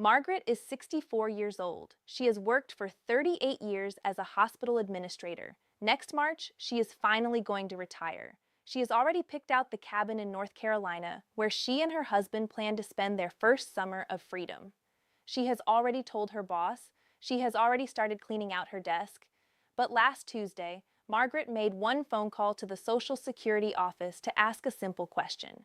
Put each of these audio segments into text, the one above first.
Margaret is 64 years old. She has worked for 38 years as a hospital administrator. Next March, she is finally going to retire. She has already picked out the cabin in North Carolina, where she and her husband plan to spend their first summer of freedom. She has already told her boss. She has already started cleaning out her desk. But last Tuesday, Margaret made one phone call to the Social Security office to ask a simple question.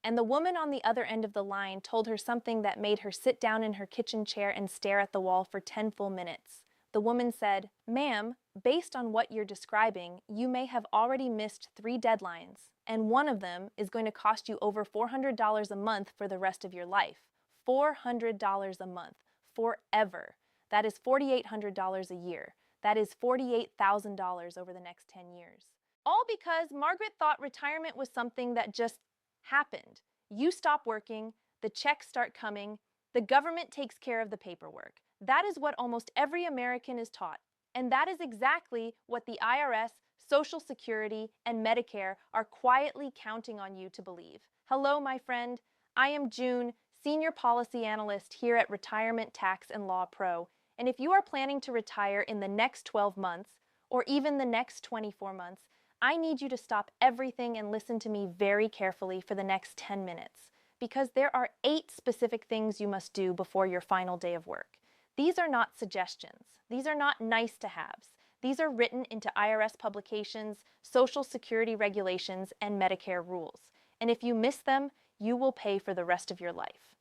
And the woman on the other end of the line told her something that made her sit down in her kitchen chair and stare at the wall for 10 full minutes. The woman said, "Ma'am, based on what you're describing, you may have already missed 3 deadlines, and one of them is going to cost you over $400 a month for the rest of your life. $400 a month, forever. That is $4,800 a year. That is $48,000 over the next 10 years. All because Margaret thought retirement was something that just happened. You stop working, the checks start coming, the government takes care of the paperwork. That is what almost every American is taught. And that is exactly what the IRS, Social Security, and Medicare are quietly counting on you to believe. Hello, my friend. I am June, Senior Policy Analyst here at Retirement Tax and Law Pro. And if you are planning to retire in the next 12 months, or even the next 24 months, I need you to stop everything and listen to me very carefully for the next 10 minutes, because there are 8 specific things you must do before your final day of work. These are not suggestions. These are not nice-to-haves. These are written into IRS publications, Social Security regulations, and Medicare rules. And if you miss them, you will pay for the rest of your life.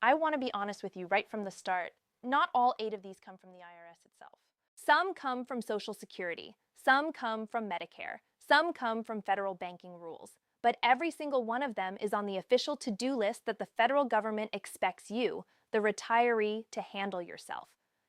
I want to be honest with you right from the start. Not all 8 of these come from the IRS itself. Some come from Social Security. Some come from Medicare. Some come from federal banking rules. But every single one of them is on the official to-do list that the federal government expects you, the retiree, to handle yourself.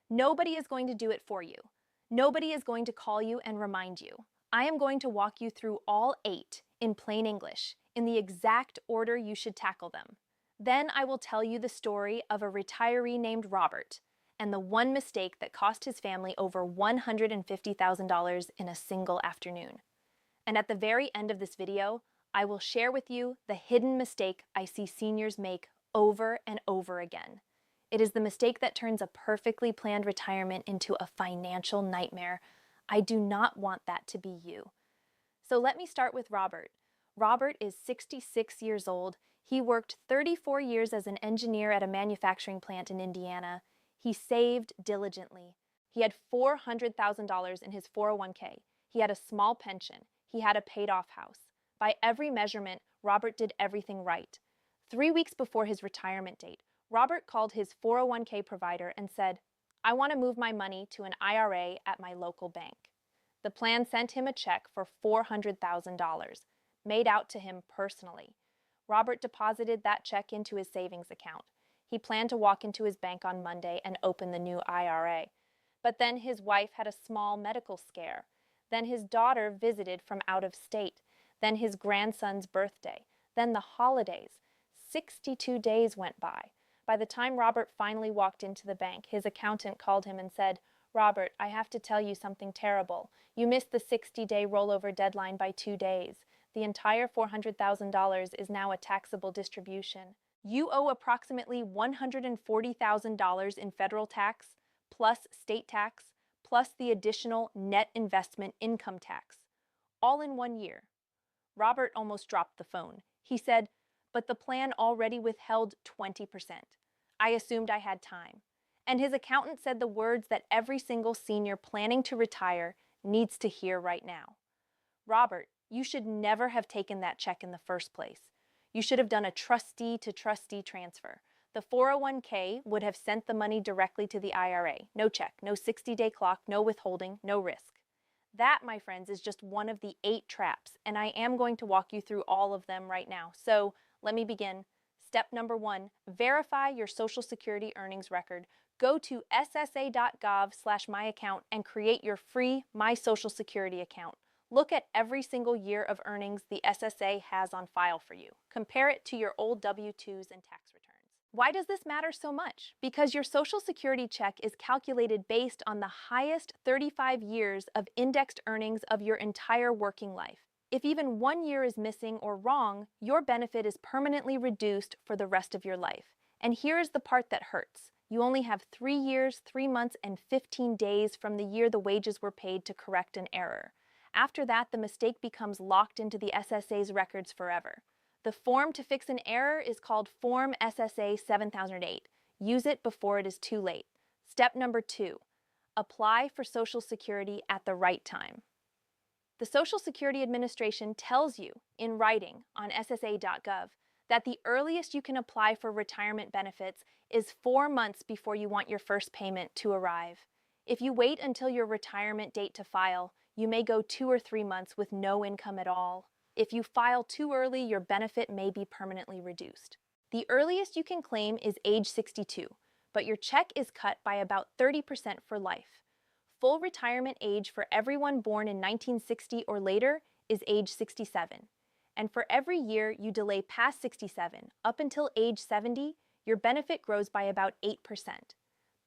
Nobody is going to do it for you. Nobody is going to call you and remind you. I am going to walk you through all 8 in plain English, in the exact order you should tackle them. Then I will tell you the story of a retiree named Robert and the one mistake that cost his family over $150,000 in a single afternoon. And at the very end of this video, I will share with you the hidden mistake I see seniors make over and over again. It is the mistake that turns a perfectly planned retirement into a financial nightmare. I do not want that to be you. So let me start with Robert. Robert is 66 years old. He worked 34 years as an engineer at a manufacturing plant in Indiana. He saved diligently. He had $400,000 in his 401k. He had a small pension. He had a paid-off house. By every measurement, Robert did everything right. 3 weeks before his retirement date, Robert called his 401k provider and said, "I want to move my money to an IRA at my local bank." The plan sent him a check for $400,000, made out to him personally. Robert deposited that check into his savings account. He planned to walk into his bank on Monday and open the new IRA. But then his wife had a small medical scare. Then his daughter visited from out of state. Then his grandson's birthday. Then the holidays. 62 days went by. By the time Robert finally walked into the bank, his accountant called him and said, "Robert, I have to tell you something terrible. You missed the 60-day rollover deadline by 2 days. The entire $400,000 is now a taxable distribution. You owe approximately $140,000 in federal tax, plus state tax, plus the additional net investment income tax, all in 1 year." Robert almost dropped the phone. He said, "But the plan already withheld 20%. I assumed I had time." And his accountant said the words that every single senior planning to retire needs to hear right now. "Robert, you should never have taken that check in the first place. You should have done a trustee-to-trustee transfer. The 401k would have sent the money directly to the IRA. No check, no 60-day clock, no withholding, no risk." That, my friends, is just one of the 8 traps, and I am going to walk you through all of them right now. So let me begin. Step number 1, verify your Social Security earnings record. Go to ssa.gov/myaccount and create your free My Social Security account. Look at every single year of earnings the SSA has on file for you. Compare it to your old W-2s and tax returns. Why does this matter so much? Because your Social Security check is calculated based on the highest 35 years of indexed earnings of your entire working life. If even 1 year is missing or wrong, your benefit is permanently reduced for the rest of your life. And here is the part that hurts. You only have 3 years, 3 months, and 15 days from the year the wages were paid to correct an error. After that, the mistake becomes locked into the SSA's records forever. The form to fix an error is called Form SSA 7008. Use it before it is too late. Step number 2. Apply for Social Security at the right time. The Social Security Administration tells you, in writing on ssa.gov, that the earliest you can apply for retirement benefits is 4 months before you want your first payment to arrive. If you wait until your retirement date to file, you may go 2 or 3 months with no income at all. If you file too early, your benefit may be permanently reduced. The earliest you can claim is age 62, but your check is cut by about 30% for life. Full retirement age for everyone born in 1960 or later is age 67. And for every year you delay past 67, up until age 70, your benefit grows by about 8%.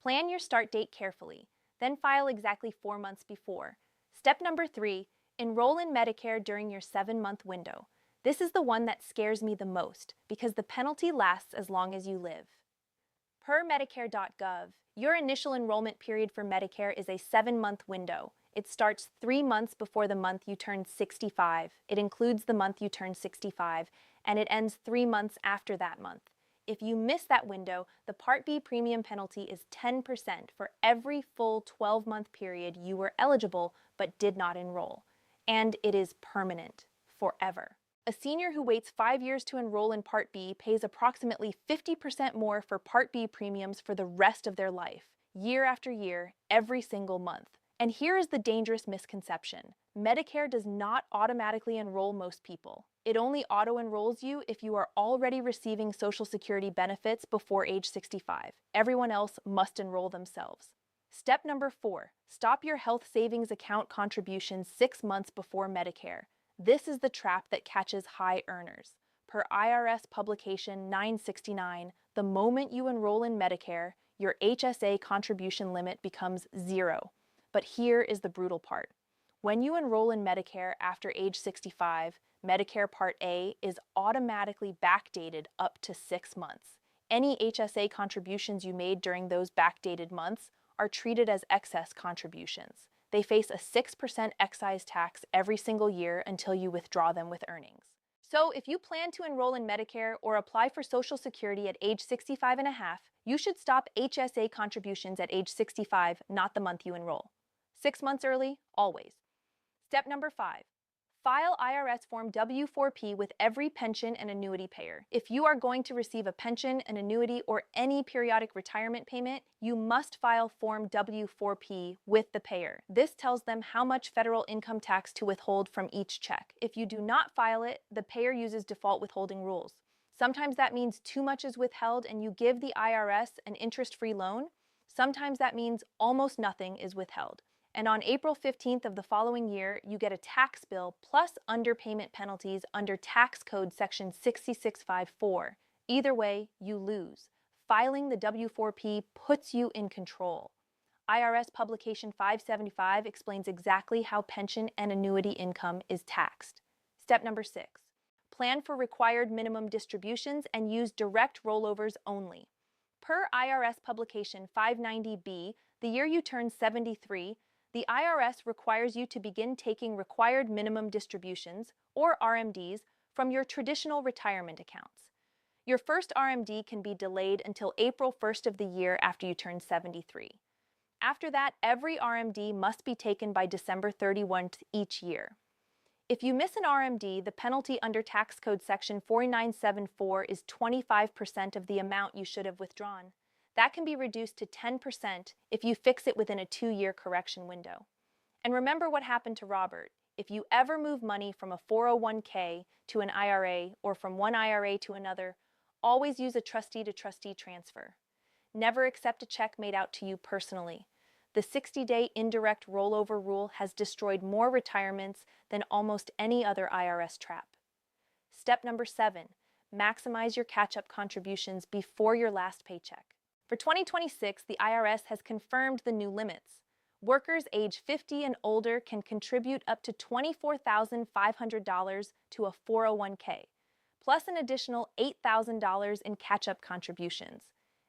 Plan your start date carefully, then file exactly 4 months before. Step number 3, enroll in Medicare during your 7-month window. This is the one that scares me the most because the penalty lasts as long as you live. Per Medicare.gov, your initial enrollment period for Medicare is a 7-month window. It starts 3 months before the month you turn 65. It includes the month you turn 65, and it ends 3 months after that month. If you miss that window, the Part B premium penalty is 10% for every full 12-month period you were eligible but did not enroll. And it is permanent, forever. A senior who waits 5 years to enroll in Part B pays approximately 50% more for Part B premiums for the rest of their life, year after year, every single month. And here is the dangerous misconception. Medicare does not automatically enroll most people. It only auto-enrolls you if you are already receiving Social Security benefits before age 65. Everyone else must enroll themselves. Step number 4, stop your health savings account contributions 6 months before Medicare. This is the trap that catches high earners. Per IRS Publication 969, the moment you enroll in Medicare, your HSA contribution limit becomes 0. But here is the brutal part. When you enroll in Medicare after age 65, Medicare Part A is automatically backdated up to 6 months. Any HSA contributions you made during those backdated months are treated as excess contributions. They face a 6% excise tax every single year until you withdraw them with earnings. So if you plan to enroll in Medicare or apply for Social Security at age 65 and a half, you should stop HSA contributions at age 65, not the month you enroll. 6 months early, always. Step number 5. File IRS Form W-4P with every pension and annuity payer. If you are going to receive a pension, an annuity, or any periodic retirement payment, you must file Form W-4P with the payer. This tells them how much federal income tax to withhold from each check. If you do not file it, the payer uses default withholding rules. Sometimes that means too much is withheld and you give the IRS an interest-free loan. Sometimes that means almost nothing is withheld. And on April 15th of the following year, you get a tax bill plus underpayment penalties under Tax Code Section 6654. Either way, you lose. Filing the W-4P puts you in control. IRS Publication 575 explains exactly how pension and annuity income is taxed. Step number 6. Plan for required minimum distributions and use direct rollovers only. Per IRS Publication 590B, the year you turn 73, the IRS requires you to begin taking required minimum distributions, or RMDs, from your traditional retirement accounts. Your first RMD can be delayed until April 1st of the year after you turn 73. After that, every RMD must be taken by December 31st each year. If you miss an RMD, the penalty under Tax Code Section 4974 is 25% of the amount you should have withdrawn. That can be reduced to 10% if you fix it within a 2-year correction window. And remember what happened to Robert. If you ever move money from a 401k to an IRA or from one IRA to another, always use a trustee-to-trustee transfer. Never accept a check made out to you personally. The 60-day indirect rollover rule has destroyed more retirements than almost any other IRS trap. Step number 7, maximize your catch-up contributions before your last paycheck. For 2026, the IRS has confirmed the new limits. Workers age 50 and older can contribute up to $24,500 to a 401k, plus an additional $8,000 in catch-up contributions.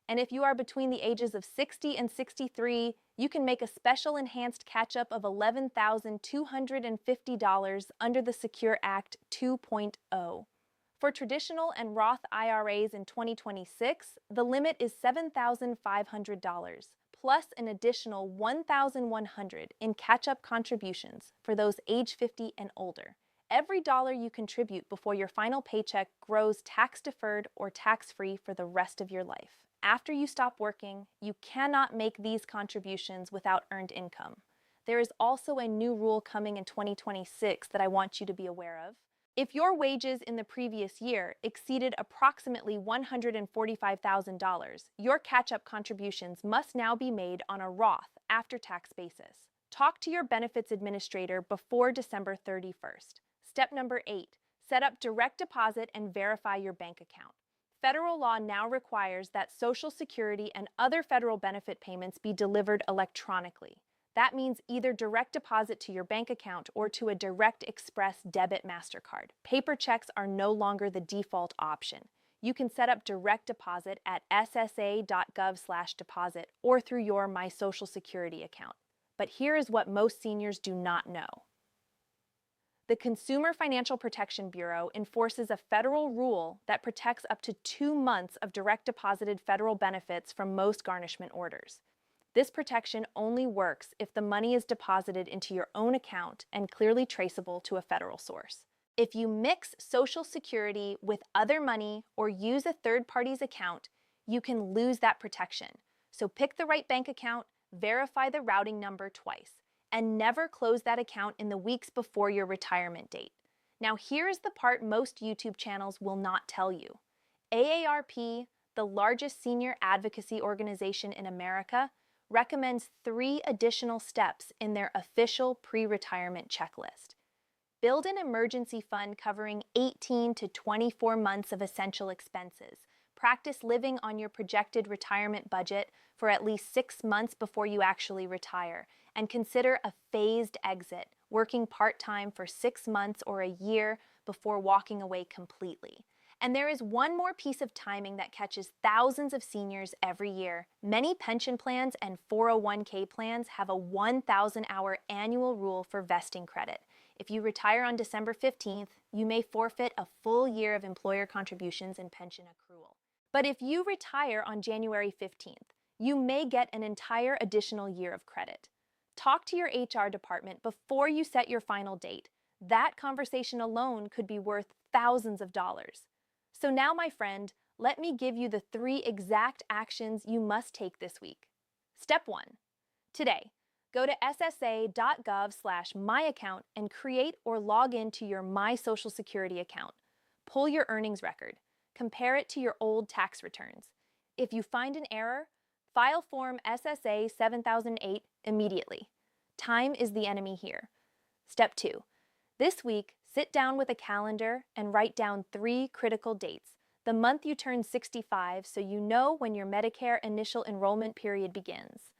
And if you are between the ages of 60 and 63, you can make a special enhanced catch-up of $11,250 under the Secure Act 2.0. For traditional and Roth IRAs in 2026, the limit is $7,500, plus an additional $1,100 in catch-up contributions for those age 50 and older. Every dollar you contribute before your final paycheck grows tax-deferred or tax-free for the rest of your life. After you stop working, you cannot make these contributions without earned income. There is also a new rule coming in 2026 that I want you to be aware of. If your wages in the previous year exceeded approximately $145,000, your catch-up contributions must now be made on a Roth after-tax basis. Talk to your benefits administrator before December 31st. Step number 8, set up direct deposit and verify your bank account. Federal law now requires that Social Security and other federal benefit payments be delivered electronically. That means either direct deposit to your bank account or to a Direct Express debit MasterCard. Paper checks are no longer the default option. You can set up direct deposit at ssa.gov/deposit or through your My Social Security account. But here is what most seniors do not know. The Consumer Financial Protection Bureau enforces a federal rule that protects up to 2 months of direct deposited federal benefits from most garnishment orders. This protection only works if the money is deposited into your own account and clearly traceable to a federal source. If you mix Social Security with other money or use a third party's account, you can lose that protection. So pick the right bank account, verify the routing number twice, and never close that account in the weeks before your retirement date. Now here's the part most YouTube channels will not tell you. AARP, the largest senior advocacy organization in America, recommends 3 additional steps in their official pre-retirement checklist. Build an emergency fund covering 18 to 24 months of essential expenses. Practice living on your projected retirement budget for at least 6 months before you actually retire, and consider a phased exit, working part-time for 6 months or a year before walking away completely. And there is one more piece of timing that catches thousands of seniors every year. Many pension plans and 401k plans have a 1,000-hour annual rule for vesting credit. If you retire on December 15th, you may forfeit a full year of employer contributions and pension accrual. But if you retire on January 15th, you may get an entire additional year of credit. Talk to your HR department before you set your final date. That conversation alone could be worth thousands of dollars. So now, my friend, let me give you the 3 exact actions you must take this week. Step 1. Today, go to ssa.gov/myaccount and create or log into your My Social Security account. Pull your earnings record. Compare it to your old tax returns. If you find an error, file Form SSA 7008 immediately. Time is the enemy here. Step 2. This week, sit down with a calendar and write down 3 critical dates. The month you turn 65 so you know when your Medicare initial enrollment period begins.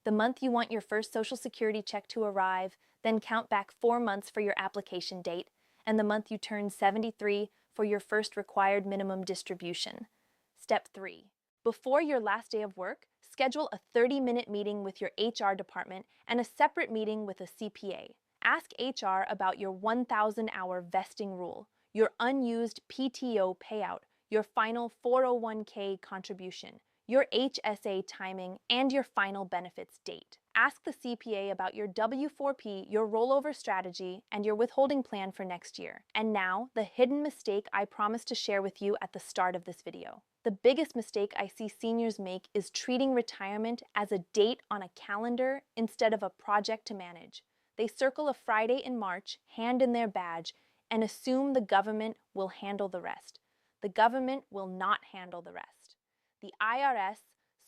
The month you want your first Social Security check to arrive, then count back 4 months for your application date, and the month you turn 73 for your first required minimum distribution. Step 3. Before your last day of work, schedule a 30-minute meeting with your HR department and a separate meeting with a CPA. Ask HR about your 1,000-hour vesting rule, your unused PTO payout, your final 401k contribution, your HSA timing, and your final benefits date. Ask the CPA about your W-4P, your rollover strategy, and your withholding plan for next year. And now, the hidden mistake I promised to share with you at the start of this video. The biggest mistake I see seniors make is treating retirement as a date on a calendar instead of a project to manage. They circle a Friday in March, hand in their badge, and assume the government will handle the rest. The government will not handle the rest. The IRS,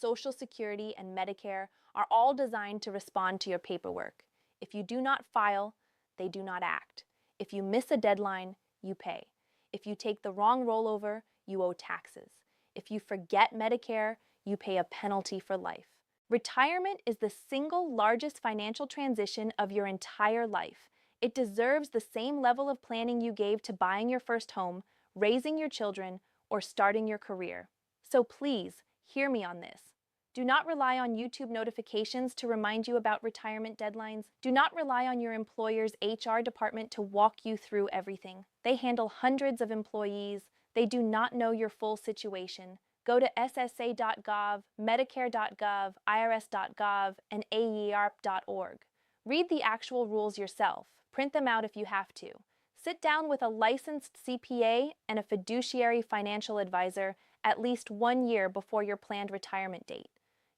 Social Security, and Medicare are all designed to respond to your paperwork. If you do not file, they do not act. If you miss a deadline, you pay. If you take the wrong rollover, you owe taxes. If you forget Medicare, you pay a penalty for life. Retirement is the single largest financial transition of your entire life. It deserves the same level of planning you gave to buying your first home, raising your children, or starting your career. So please, Hear me on this. Do not rely on YouTube notifications to remind you about retirement deadlines. Do not rely on your employer's HR department to walk you through everything. They handle hundreds of employees. They do not know your full situation. Go to ssa.gov, medicare.gov, irs.gov, and aerp.org. Read the actual rules yourself. Print them out if you have to. Sit down with a licensed CPA and a fiduciary financial advisor at least 1 year before your planned retirement date.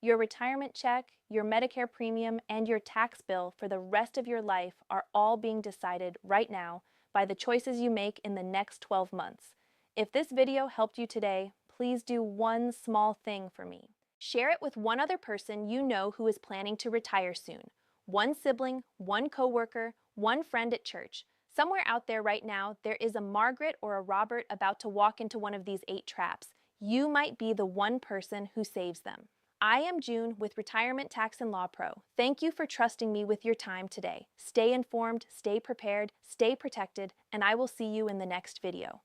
Your retirement check, your Medicare premium, and your tax bill for the rest of your life are all being decided right now by the choices you make in the next 12 months. If this video helped you today, please do one small thing for me. Share it with one other person you know who is planning to retire soon. One sibling, one coworker, one friend at church. Somewhere out there right now, there is a Margaret or a Robert about to walk into one of these 8 traps. You might be the one person who saves them. I am June with Retirement Tax and Law Pro. Thank you for trusting me with your time today. Stay informed, stay prepared, stay protected, and I will see you in the next video.